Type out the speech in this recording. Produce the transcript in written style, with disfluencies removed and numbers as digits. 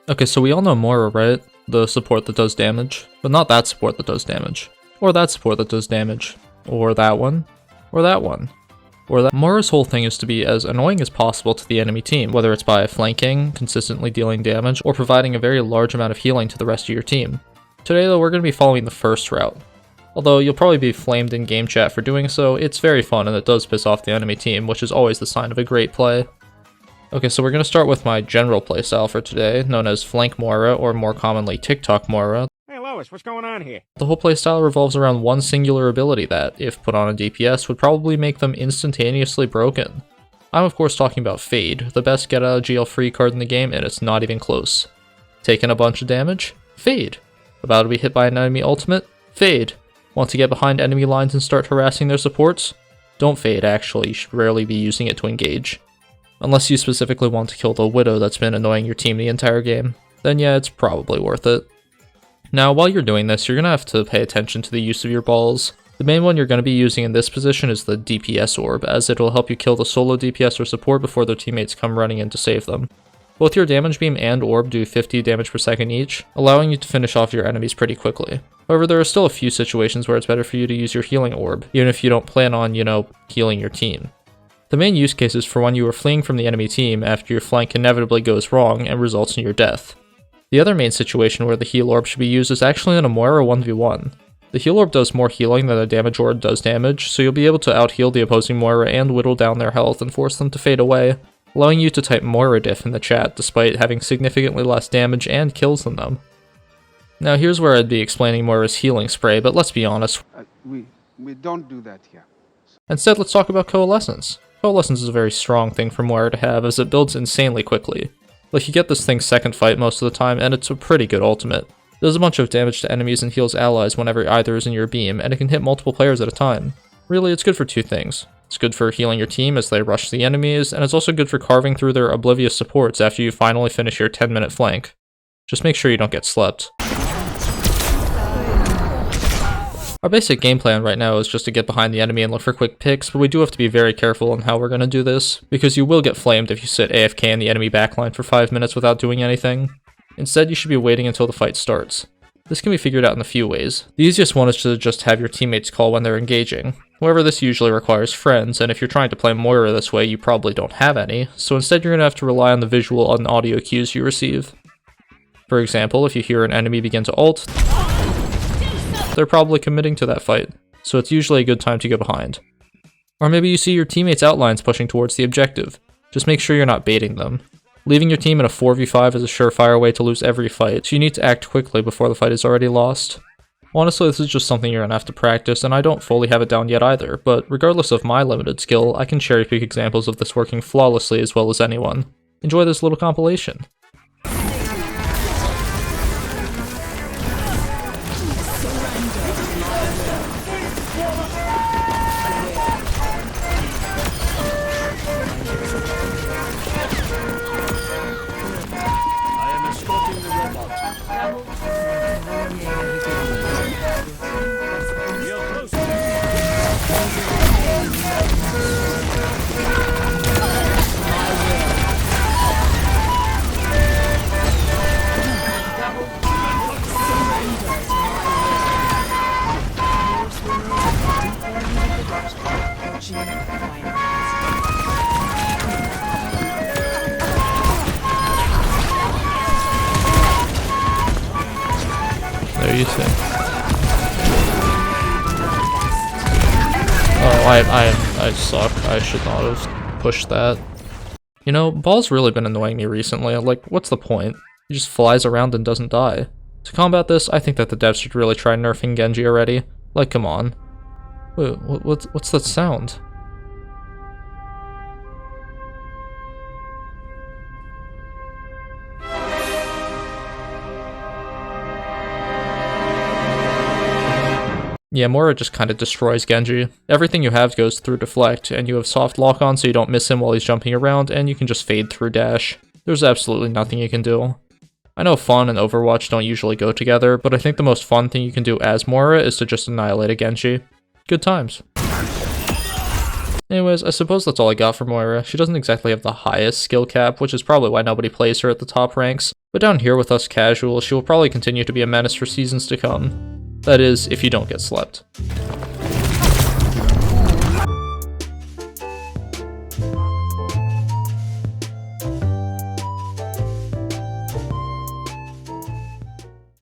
Okay, so we all know Moira, right? The support that does damage, but not that support that does damage. Or that support that does damage. Or that one. Or that one. Or that. Moira's whole thing is to be as annoying as possible to the enemy team, whether it's by flanking, consistently dealing damage, or providing a very large amount of healing to the rest of your team. Today though, we're going to be following the first route. Although you'll probably be flamed in game chat for doing so, it's very fun and it does piss off the enemy team, which is always the sign of a great play. Okay, so we're going to start with my general playstyle for today, known as Flank Moira, or more commonly TikTok Moira. Hey Lois, what's going on here? The whole playstyle revolves around one singular ability that, if put on a DPS, would probably make them instantaneously broken. I'm of course talking about Fade, the best get out of jail free card in the game, and it's not even close. Taking a bunch of damage? Fade. About to be hit by an enemy ultimate? Fade. Want to get behind enemy lines and start harassing their supports? Don't Fade actually, you should rarely be using it to engage. Unless you specifically want to kill the Widow that's been annoying your team the entire game, then yeah, it's probably worth it. Now, while you're doing this, you're going to have to pay attention to the use of your balls. The main one you're going to be using in this position is the DPS orb, as it will help you kill the solo DPS or support before their teammates come running in to save them. Both your damage beam and orb do 50 damage per second each, allowing you to finish off your enemies pretty quickly. However, there are still a few situations where it's better for you to use your healing orb, even if you don't plan on, healing your team. The main use case is for when you are fleeing from the enemy team after your flank inevitably goes wrong and results in your death. The other main situation where the heal orb should be used is actually in a Moira 1v1. The heal orb does more healing than a damage orb does damage, so you'll be able to out-heal the opposing Moira and whittle down their health and force them to fade away, allowing you to type Moira diff in the chat despite having significantly less damage and kills than them. Now here's where I'd be explaining Moira's healing spray, but let's be honest. We don't do that here. Instead, let's talk about Coalescence. Coalescence is a very strong thing for Moira to have, as it builds insanely quickly. Like, you get this thing's second fight most of the time, and it's a pretty good ultimate. It does a bunch of damage to enemies and heals allies whenever either is in your beam, and it can hit multiple players at a time. Really, it's good for two things. It's good for healing your team as they rush the enemies, and it's also good for carving through their oblivious supports after you finally finish your 10-minute flank. Just make sure you don't get slept. Our basic game plan right now is just to get behind the enemy and look for quick picks, but we do have to be very careful on how we're going to do this, because you will get flamed if you sit AFK in the enemy backline for 5 minutes without doing anything. Instead, you should be waiting until the fight starts. This can be figured out in a few ways. The easiest one is to just have your teammates call when they're engaging. However, this usually requires friends, and if you're trying to play Moira this way, you probably don't have any, so instead you're going to have to rely on the visual and audio cues you receive. For example, if you hear an enemy begin to ult, they're probably committing to that fight, so it's usually a good time to go behind. Or maybe you see your teammates' outlines pushing towards the objective. Just make sure you're not baiting them. Leaving your team in a 4v5 is a surefire way to lose every fight, so you need to act quickly before the fight is already lost. Honestly, this is just something you're gonna have to practice, and I don't fully have it down yet either, but regardless of my limited skill, I can cherry pick examples of this working flawlessly as well as anyone. Enjoy this little compilation. There you see. Oh, I suck. I should not have pushed that. You know, Ball's really been annoying me recently. Like, what's the point? He just flies around and doesn't die. To combat this, I think that the devs should really try nerfing Genji already. Like, come on. Wait, what's that sound? Yeah, Moira just kinda destroys Genji. Everything you have goes through deflect, and you have soft lock on so you don't miss him while he's jumping around, and you can just fade through dash. There's absolutely nothing you can do. I know fun and Overwatch don't usually go together, but I think the most fun thing you can do as Moira is to just annihilate a Genji. Good times. Anyways, I suppose that's all I got for Moira. She doesn't exactly have the highest skill cap, which is probably why nobody plays her at the top ranks, but down here with us casuals, she will probably continue to be a menace for seasons to come. That is, if you don't get slept.